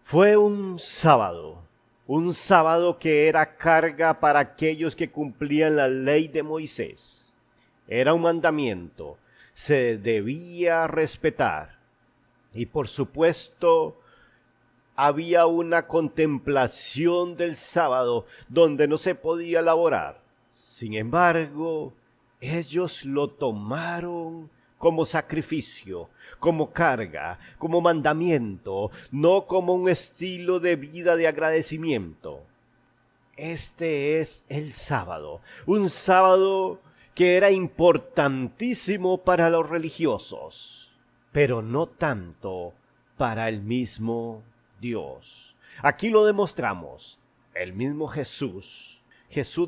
Fue un sábado que era carga para aquellos que cumplían la ley de Moisés. Era un mandamiento, se debía respetar. Y por supuesto, había una contemplación del sábado donde no se podía laborar. Sin embargo, ellos lo tomaron como sacrificio, como carga, como mandamiento, no como un estilo de vida de agradecimiento. Este es el sábado, un sábado que era importantísimo para los religiosos, pero no tanto para el mismo Dios. Aquí lo demostramos. El mismo Jesús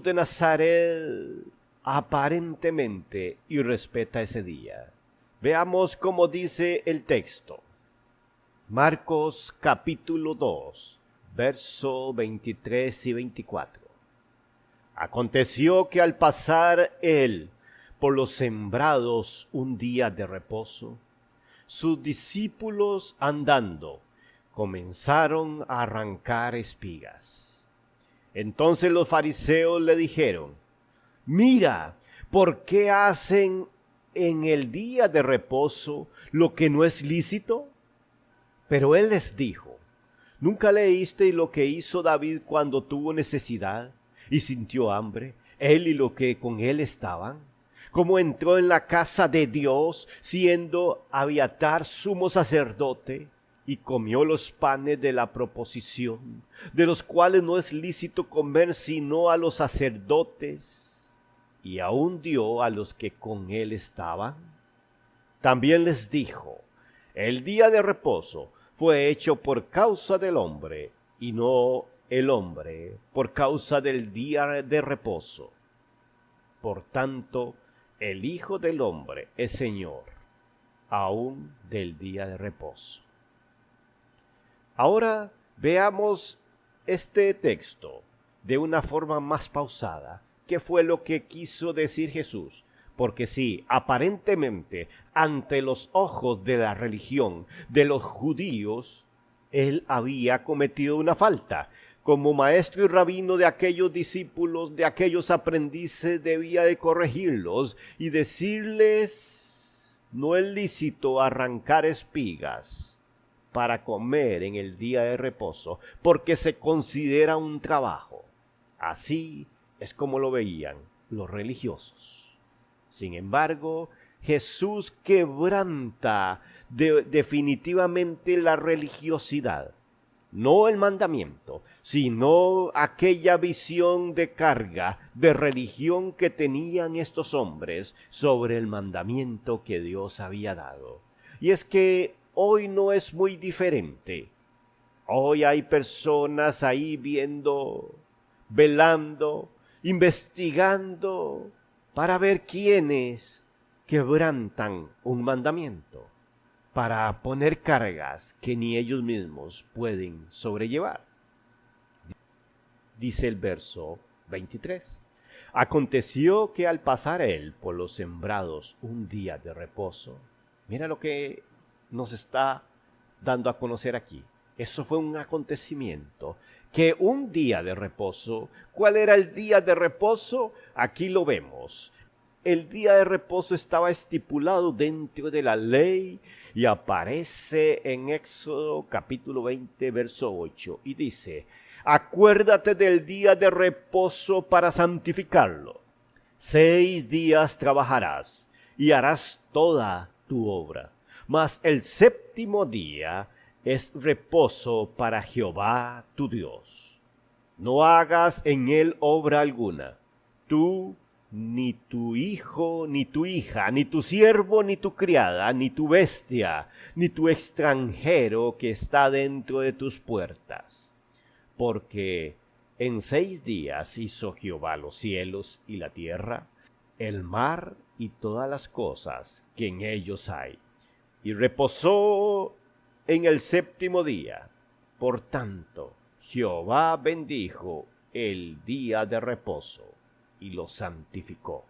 de Nazaret, aparentemente irrespeta ese día. Veamos cómo dice el texto. Marcos capítulo 2, verso 23 y 24. Aconteció que al pasar él por los sembrados un día de reposo, sus discípulos andando comenzaron a arrancar espigas. Entonces los fariseos le dijeron: mira, ¿por qué hacen en el día de reposo lo que no es lícito? Pero él les dijo: ¿nunca leísteis lo que hizo David cuando tuvo necesidad y sintió hambre, él y los que con él estaban? Cómo entró en la casa de Dios, siendo Abiatar sumo sacerdote, y comió los panes de la proposición, de los cuales no es lícito comer sino a los sacerdotes, y aún dio a los que con él estaban. También les dijo: el día de reposo fue hecho por causa del hombre, y no el hombre por causa del día de reposo. Por tanto, el Hijo del Hombre es Señor, aún del día de reposo. Ahora veamos este texto de una forma más pausada. ¿Qué fue lo que quiso decir Jesús? Porque sí, aparentemente, ante los ojos de la religión de los judíos, él había cometido una falta. Como maestro y rabino de aquellos discípulos, de aquellos aprendices, debía de corregirlos y decirles: no es lícito arrancar espigas para comer en el día de reposo, porque se considera un trabajo. Así es como lo veían los religiosos. Sin embargo, Jesús quebranta definitivamente la religiosidad. No el mandamiento, sino aquella visión de carga, de religión que tenían estos hombres sobre el mandamiento que Dios había dado. Y es que hoy no es muy diferente. Hoy hay personas ahí viendo, velando, investigando para ver quiénes quebrantan un mandamiento, para poner cargas que ni ellos mismos pueden sobrellevar. Dice el verso 23. Aconteció que al pasar él por los sembrados un día de reposo, mira lo que nos está dando a conocer aquí. Eso fue un acontecimiento, que un día de reposo. ¿Cuál era el día de reposo? Aquí lo vemos. El día de reposo estaba estipulado dentro de la ley y aparece en Éxodo capítulo 20, verso 8, y dice: acuérdate del día de reposo para santificarlo. 6 días trabajarás y harás toda tu obra, mas el séptimo día es reposo para Jehová tu Dios. No hagas en él obra alguna, tú, ni tu hijo, ni tu hija, ni tu siervo, ni tu criada, ni tu bestia, ni tu extranjero que está dentro de tus puertas. Porque en 6 días hizo Jehová los cielos y la tierra, el mar y todas las cosas que en ellos hay, y reposó en el séptimo día. Por tanto, Jehová bendijo el día de reposo y lo santificó.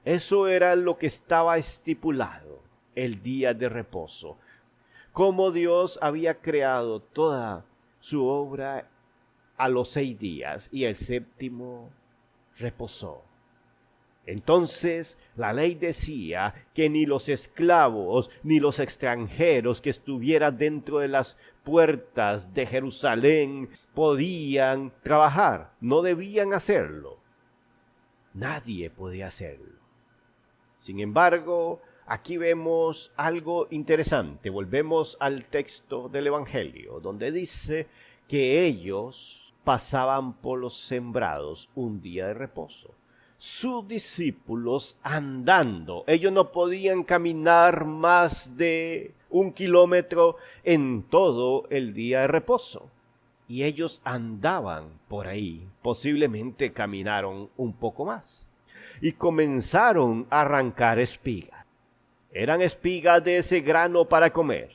Eso era lo que estaba estipulado, el día de reposo. Como Dios había creado toda su obra a los 6 días y el séptimo reposó. Entonces la ley decía que ni los esclavos ni los extranjeros que estuvieran dentro de las puertas de Jerusalén podían trabajar, no debían hacerlo. Nadie podía hacerlo. Sin embargo, aquí vemos algo interesante. Volvemos al texto del Evangelio, donde dice que ellos pasaban por los sembrados un día de reposo. Sus discípulos andando, ellos no podían caminar más de 1 kilómetro en todo el día de reposo. Y ellos andaban por ahí, posiblemente caminaron un poco más. Y comenzaron a arrancar espigas. Eran espigas de ese grano para comer.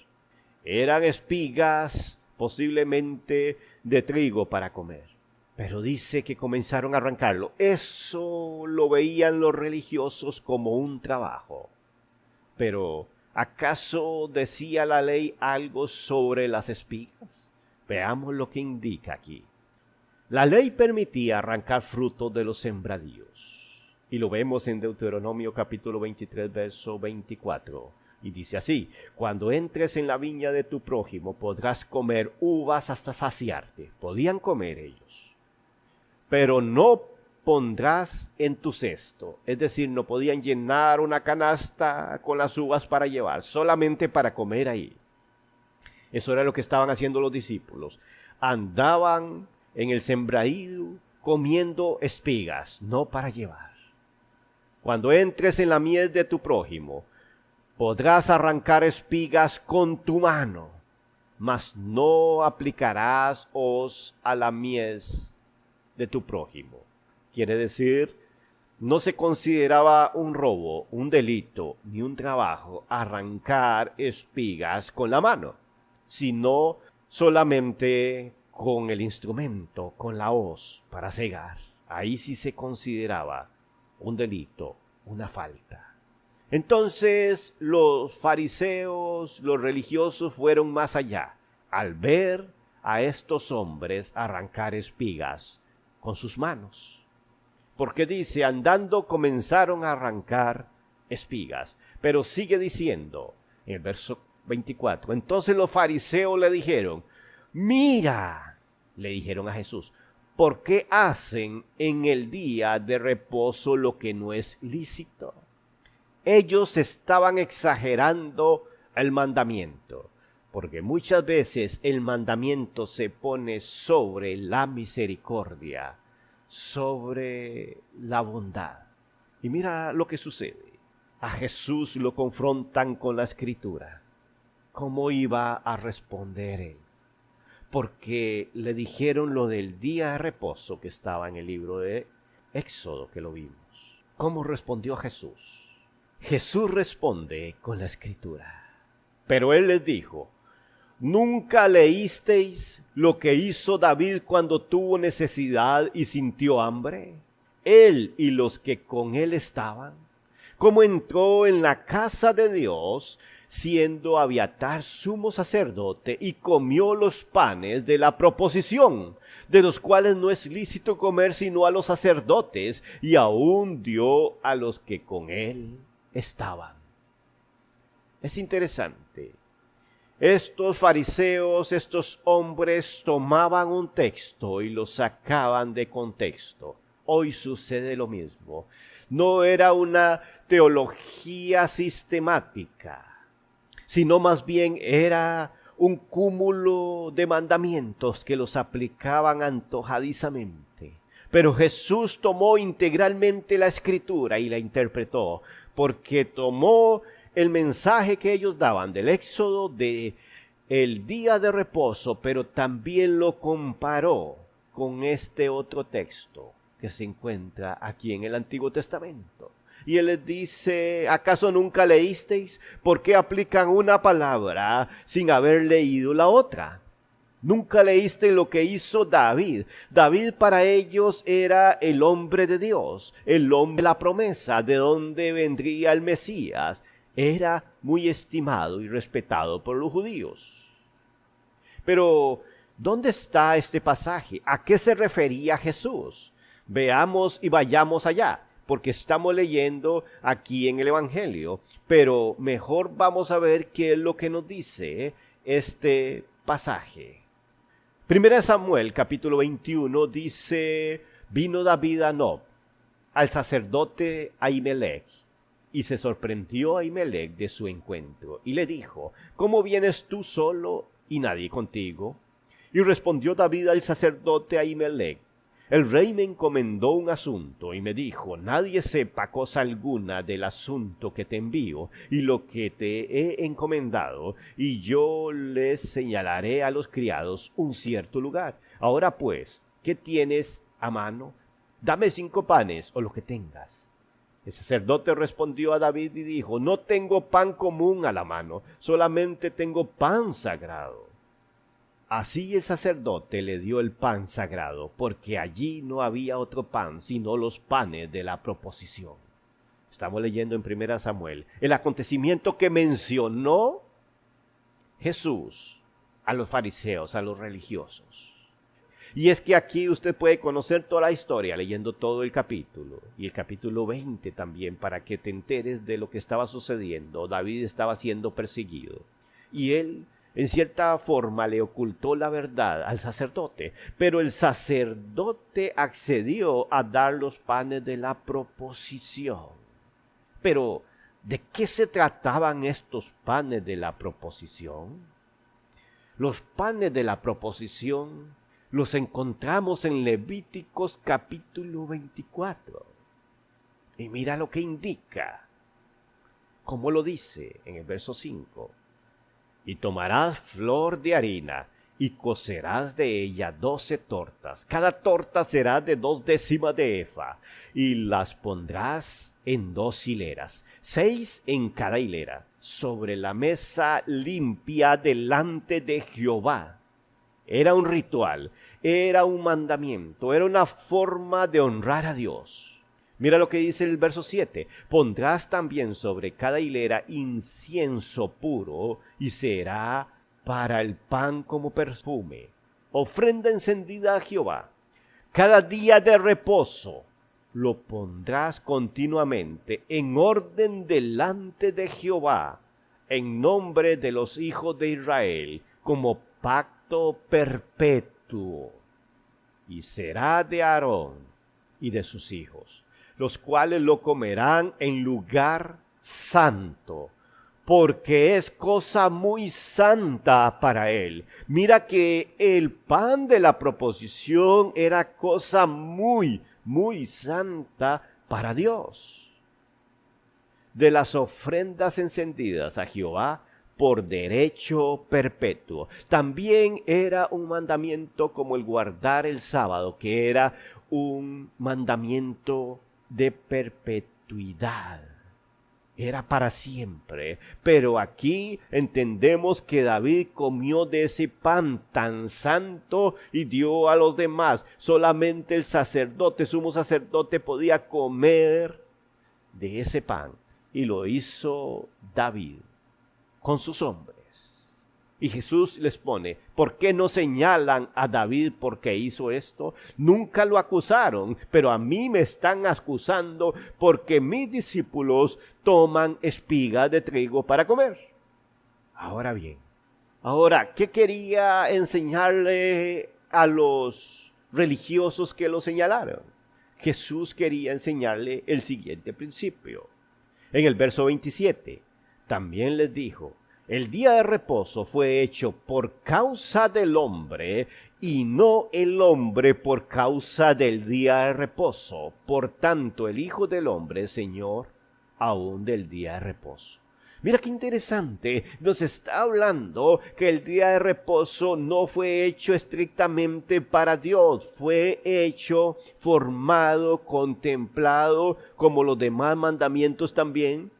Eran espigas posiblemente de trigo para comer. Pero dice que comenzaron a arrancarlo. Eso lo veían los religiosos como un trabajo. Pero, ¿acaso decía la ley algo sobre las espigas? Veamos lo que indica aquí. La ley permitía arrancar frutos de los sembradíos. Y lo vemos en Deuteronomio capítulo 23, verso 24. Y dice así: cuando entres en la viña de tu prójimo podrás comer uvas hasta saciarte. Podían comer ellos. Pero no pondrás en tu cesto, es decir, no podían llenar una canasta con las uvas para llevar, solamente para comer ahí. Eso era lo que estaban haciendo los discípulos. Andaban en el sembradío comiendo espigas, no para llevar. Cuando entres en la mies de tu prójimo, podrás arrancar espigas con tu mano, mas no aplicarás hoz a la mies de tu prójimo. Quiere decir, no se consideraba un robo, un delito, ni un trabajo arrancar espigas con la mano, sino solamente con el instrumento, con la hoz para cegar. Ahí sí se consideraba un delito, una falta. Entonces los fariseos, los religiosos fueron más allá, al ver a estos hombres arrancar espigas con sus manos. Porque dice, andando comenzaron a arrancar espigas. Pero sigue diciendo, en el verso 24, entonces los fariseos le dijeron, mira, le dijeron a Jesús, ¿por qué hacen en el día de reposo lo que no es lícito? Ellos estaban exagerando el mandamiento, porque muchas veces el mandamiento se pone sobre la misericordia, sobre la bondad. Y mira lo que sucede. A Jesús lo confrontan con la Escritura. ¿Cómo iba a responder él? Porque le dijeron lo del día de reposo que estaba en el libro de Éxodo, que lo vimos. ¿Cómo respondió Jesús? Jesús responde con la Escritura. Pero él les dijo, ¿nunca leísteis lo que hizo David cuando tuvo necesidad y sintió hambre? Él y los que con él estaban. Cómo entró en la casa de Dios, siendo Abiatar sumo sacerdote, y comió los panes de la proposición, de los cuales no es lícito comer sino a los sacerdotes, y aún dio a los que con él estaban. Es interesante. Estos fariseos, estos hombres tomaban un texto y lo sacaban de contexto. Hoy sucede lo mismo. No era una teología sistemática, sino más bien era un cúmulo de mandamientos que los aplicaban antojadizamente. Pero Jesús tomó integralmente la Escritura y la interpretó, porque tomó el mensaje que ellos daban del Éxodo, de el día de reposo, pero también lo comparó con este otro texto que se encuentra aquí en el Antiguo Testamento. Y él les dice, ¿acaso nunca leísteis? ¿Por qué aplican una palabra sin haber leído la otra? Nunca leíste lo que hizo David. David para ellos era el hombre de Dios, el hombre de la promesa, de donde vendría el Mesías. Era muy estimado y respetado por los judíos. Pero ¿Dónde está este pasaje? ¿A qué se refería Jesús? Veamos y vayamos allá, porque estamos leyendo aquí en el Evangelio, pero mejor vamos a ver qué es lo que nos dice este pasaje. Primera de Samuel, capítulo 21, dice: vino David a Nob, al sacerdote Ahimelech, y se sorprendió Ahimelech de su encuentro, y le dijo: ¿cómo vienes tú solo y nadie contigo? Y respondió David al sacerdote Ahimelech: el rey me encomendó un asunto y me dijo: nadie sepa cosa alguna del asunto que te envío y lo que te he encomendado, y yo les señalaré a los criados un cierto lugar. Ahora pues, ¿qué tienes a mano? Dame 5 panes o lo que tengas. El sacerdote respondió a David y dijo: no tengo pan común a la mano, solamente tengo pan sagrado. Así el sacerdote le dio el pan sagrado, porque allí no había otro pan sino los panes de la proposición. Estamos leyendo en 1 Samuel el acontecimiento que mencionó Jesús a los fariseos, a los religiosos. Y es que aquí usted puede conocer toda la historia leyendo todo el capítulo, y el capítulo 20 también, para que te enteres de lo que estaba sucediendo. David estaba siendo perseguido, y él en cierta forma le ocultó la verdad al sacerdote, pero el sacerdote accedió a dar los panes de la proposición. Pero, ¿de qué se trataban estos panes de la proposición? Los panes de la proposición los encontramos en Levíticos capítulo 24. Y mira lo que indica. ¿Cómo lo dice en el verso 5? Y tomarás flor de harina, y cocerás de ella 12 tortas. Cada torta será de 2 décimas de efa, y las pondrás en 2 hileras, 6 en cada hilera, sobre la mesa limpia delante de Jehová. Era un ritual, era un mandamiento, era una forma de honrar a Dios. Mira lo que dice el verso 7. Pondrás también sobre cada hilera incienso puro, y será para el pan como perfume, ofrenda encendida a Jehová. Cada día de reposo lo pondrás continuamente en orden delante de Jehová, en nombre de los hijos de Israel, como pacto perpetuo. Y será de Aarón y de sus hijos, los cuales lo comerán en lugar santo, porque es cosa muy santa para él. Mira que el pan de la proposición era cosa muy, muy santa para Dios. De las ofrendas encendidas a Jehová por derecho perpetuo. También era un mandamiento como el guardar el sábado, que era un mandamiento de perpetuidad. Era para siempre. Pero aquí entendemos que David comió de ese pan tan santo y dio a los demás. Solamente el sacerdote, sumo sacerdote, podía comer de ese pan. Y lo hizo David con sus hombres. Y Jesús les pone: ¿por qué no señalan a David porque hizo esto? Nunca lo acusaron, pero a mí me están acusando porque mis discípulos toman espigas de trigo para comer. Ahora bien, ¿qué quería enseñarle a los religiosos que lo señalaron? Jesús quería enseñarle el siguiente principio. En el verso 27, también les dijo: el día de reposo fue hecho por causa del hombre, y no el hombre por causa del día de reposo. Por tanto, el Hijo del Hombre es Señor aún del día de reposo. Mira qué interesante, nos está hablando que el día de reposo no fue hecho estrictamente para Dios, fue hecho, formado, contemplado, como los demás mandamientos también,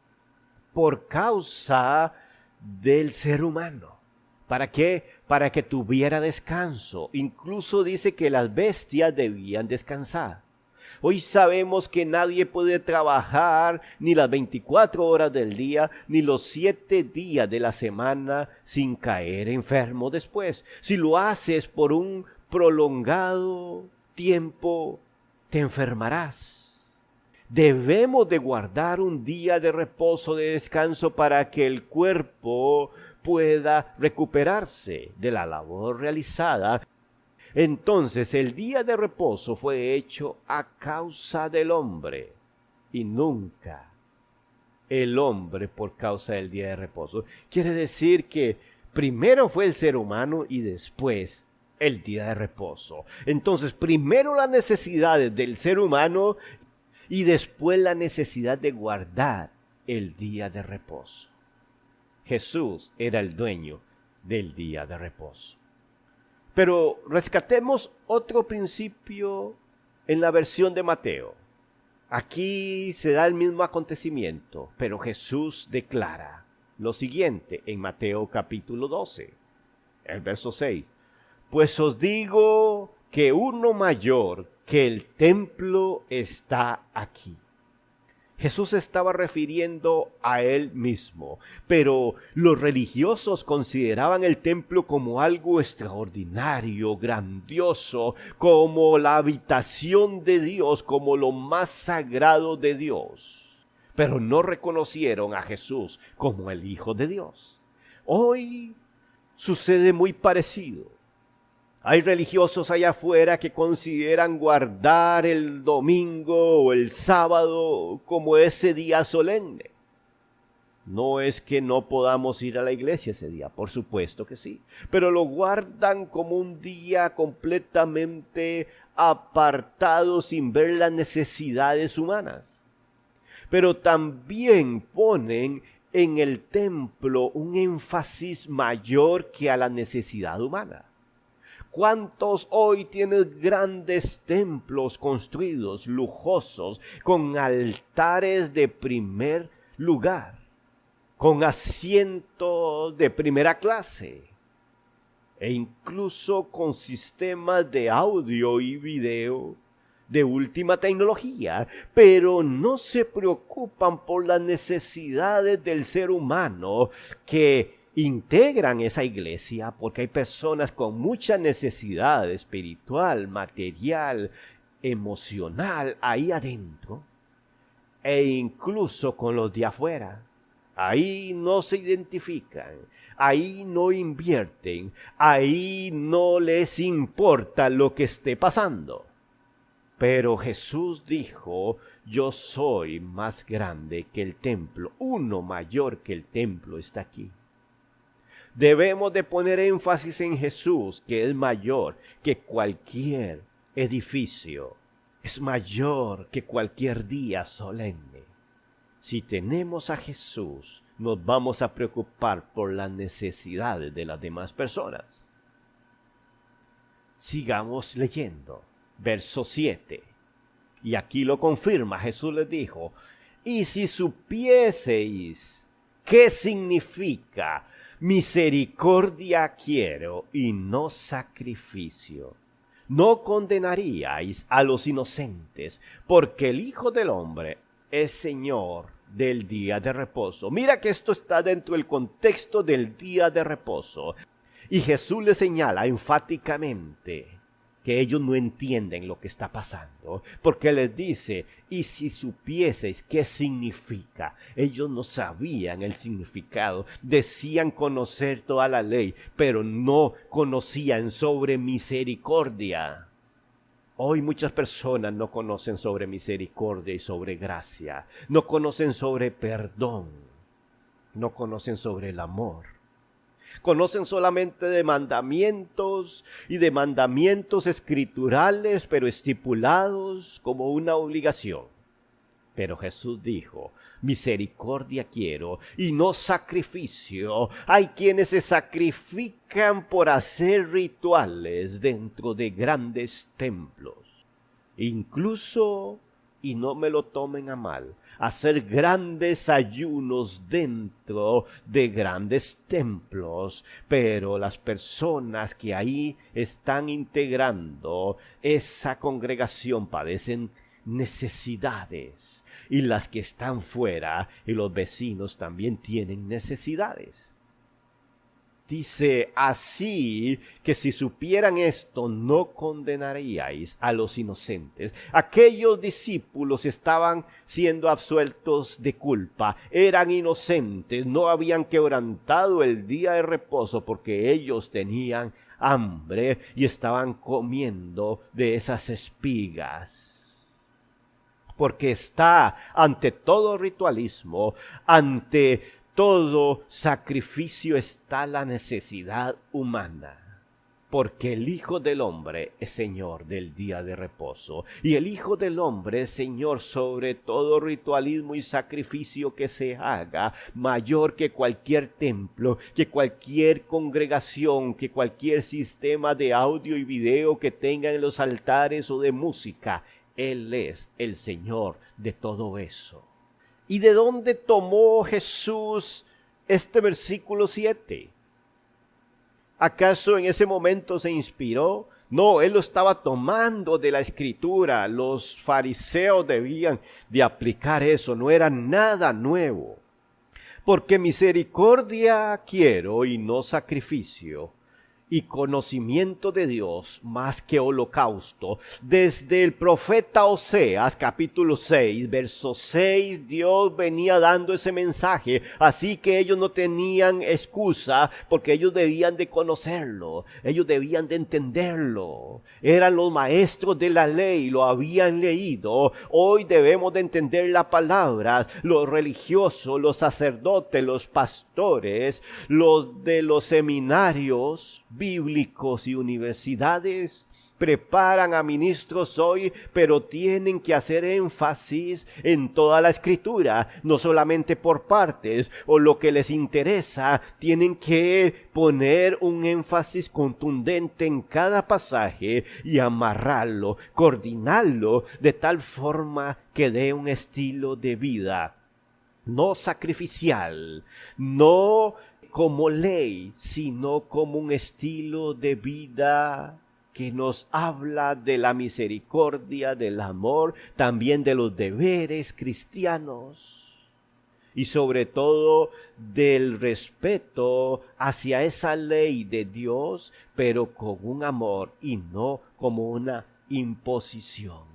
por causa del ser humano. ¿Para qué? Para que tuviera descanso. Incluso dice que las bestias debían descansar. Hoy sabemos que nadie puede trabajar ni las 24 horas del día, ni los 7 días de la semana sin caer enfermo después. Si lo haces por un prolongado tiempo, te enfermarás. Debemos de guardar un día de reposo, de descanso, para que el cuerpo pueda recuperarse de la labor realizada. Entonces el día de reposo fue hecho a causa del hombre y nunca el hombre por causa del día de reposo. Quiere decir que primero fue el ser humano y después el día de reposo. Entonces primero las necesidades del ser humano y después la necesidad de guardar el día de reposo. Jesús era el dueño del día de reposo. Pero rescatemos otro principio en la versión de Mateo. Aquí se da el mismo acontecimiento, pero Jesús declara lo siguiente en Mateo capítulo 12, el verso 6. Pues os digo que uno mayor que el templo está aquí. Jesús estaba refiriendo a él mismo, pero los religiosos consideraban el templo como algo extraordinario, grandioso, como la habitación de Dios, como lo más sagrado de Dios. Pero no reconocieron a Jesús como el Hijo de Dios. Hoy sucede muy parecido. Hay religiosos allá afuera que consideran guardar el domingo o el sábado como ese día solemne. No es que no podamos ir a la iglesia ese día, por supuesto que sí, pero lo guardan como un día completamente apartado sin ver las necesidades humanas. Pero también ponen en el templo un énfasis mayor que a la necesidad humana. ¿Cuántos hoy tienen grandes templos construidos, lujosos, con altares de primer lugar, con asientos de primera clase, e incluso con sistemas de audio y video de última tecnología, pero no se preocupan por las necesidades del ser humano que integran esa iglesia, porque hay personas con mucha necesidad espiritual, material, emocional ahí adentro, e incluso con los de afuera. Ahí no se identifican, ahí no invierten, ahí no les importa lo que esté pasando. Pero Jesús dijo: yo soy más grande que el templo, uno mayor que el templo está aquí. Debemos de poner énfasis en Jesús, que es mayor que cualquier edificio, es mayor que cualquier día solemne. Si tenemos a Jesús, nos vamos a preocupar por las necesidades de las demás personas. Sigamos leyendo, verso 7. Y aquí lo confirma, Jesús les dijo: y si supieseis qué significa misericordia quiero y no sacrificio, no condenaríais a los inocentes, porque el Hijo del Hombre es Señor del día de reposo. Mira que esto está dentro del contexto del día de reposo. Y Jesús le señala enfáticamente que ellos no entienden lo que está pasando, porque les dice: y si supieseis qué significa. Ellos no sabían el significado, decían conocer toda la ley, pero no conocían sobre misericordia. Hoy muchas personas no conocen sobre misericordia y sobre gracia, no conocen sobre perdón, no conocen sobre el amor. Conocen solamente de mandamientos y de mandamientos escriturales, pero estipulados como una obligación. Pero Jesús dijo: misericordia quiero y no sacrificio. Hay quienes se sacrifican por hacer rituales dentro de grandes templos. Incluso, y no me lo tomen a mal, hacer grandes ayunos dentro de grandes templos, pero las personas que ahí están integrando esa congregación padecen necesidades, y las que están fuera y los vecinos también tienen necesidades. Dice, así que si supieran esto, no condenaríais a los inocentes. Aquellos discípulos estaban siendo absueltos de culpa, eran inocentes, no habían quebrantado el día de reposo porque ellos tenían hambre y estaban comiendo de esas espigas. Porque está ante todo ritualismo, ante todo sacrificio está la necesidad humana, porque el Hijo del Hombre es Señor del día de reposo, y el Hijo del Hombre es Señor sobre todo ritualismo y sacrificio que se haga, mayor que cualquier templo, que cualquier congregación, que cualquier sistema de audio y video que tengan en los altares o de música. Él es el Señor de todo eso. ¿Y de dónde tomó Jesús este versículo 7? ¿Acaso en ese momento se inspiró? No, él lo estaba tomando de la Escritura. Los fariseos debían de aplicar eso, no era nada nuevo. Porque misericordia quiero y no sacrificio, y conocimiento de Dios más que holocausto. Desde el profeta Oseas, capítulo 6, verso 6, Dios venía dando ese mensaje, así que ellos no tenían excusa, porque ellos debían de conocerlo, ellos debían de entenderlo. Eran los maestros de la ley, lo habían leído. Hoy debemos de entender la palabra. Los religiosos, los sacerdotes, los pastores, los de los seminarios bíblicos y universidades preparan a ministros hoy, pero tienen que hacer énfasis en toda la Escritura, no solamente por partes o lo que les interesa. Tienen que poner un énfasis contundente en cada pasaje y amarrarlo, coordinarlo de tal forma que dé un estilo de vida no sacrificial, no como ley, sino como un estilo de vida que nos habla de la misericordia, del amor, también de los deberes cristianos y sobre todo del respeto hacia esa ley de Dios, pero con un amor y no como una imposición.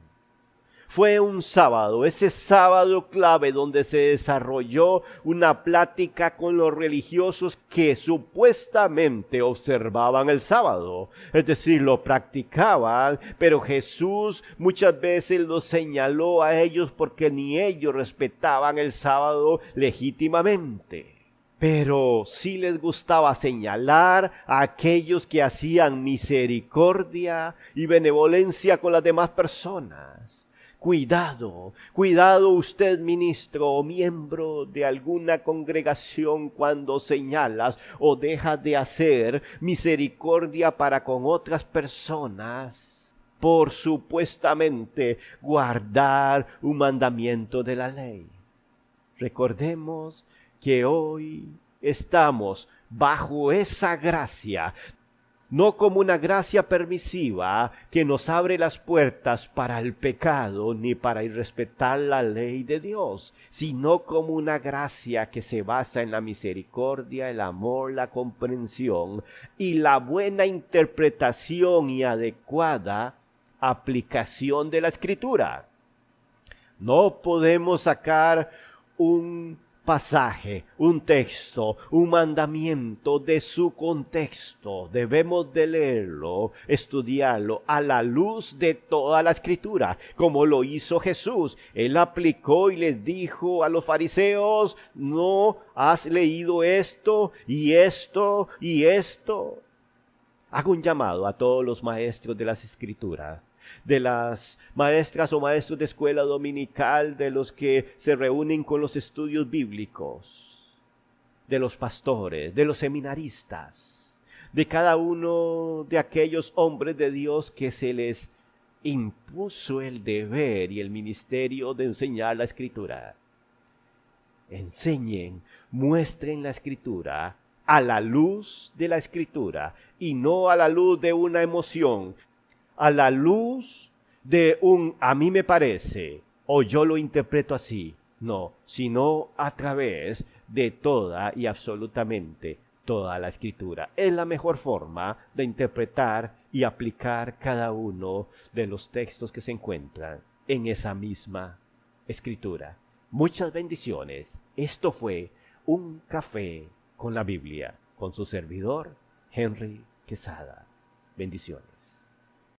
Fue un sábado, ese sábado clave donde se desarrolló una plática con los religiosos que supuestamente observaban el sábado, es decir, lo practicaban, pero Jesús muchas veces los señaló a ellos porque ni ellos respetaban el sábado legítimamente. Pero sí les gustaba señalar a aquellos que hacían misericordia y benevolencia con las demás personas. Cuidado, cuidado usted, ministro o miembro de alguna congregación, cuando señalas o dejas de hacer misericordia para con otras personas por supuestamente guardar un mandamiento de la ley. Recordemos que hoy estamos bajo esa gracia, no como una gracia permisiva que nos abre las puertas para el pecado ni para irrespetar la ley de Dios, sino como una gracia que se basa en la misericordia, el amor, la comprensión y la buena interpretación y adecuada aplicación de la Escritura. No podemos sacar un pasaje, un texto, un mandamiento de su contexto. Debemos de leerlo, estudiarlo a la luz de toda la Escritura, como lo hizo Jesús. Él aplicó y les dijo a los fariseos: ¿no has leído esto y esto y esto? Hago un llamado a todos los maestros de las Escrituras, de las maestras o maestros de escuela dominical, de los que se reúnen con los estudios bíblicos, de los pastores, de los seminaristas, de cada uno de aquellos hombres de Dios que se les impuso el deber y el ministerio de enseñar la Escritura. Enseñen, muestren la Escritura a la luz de la Escritura y no a la luz de una emoción, a la luz de un a mí me parece o yo lo interpreto así, no, sino a través de toda y absolutamente toda la escritura. Es la mejor forma de interpretar y aplicar cada uno de los textos que se encuentran en esa misma escritura. Muchas bendiciones. Esto fue Un Café con la Biblia, con su servidor, Henry Quesada. Bendiciones.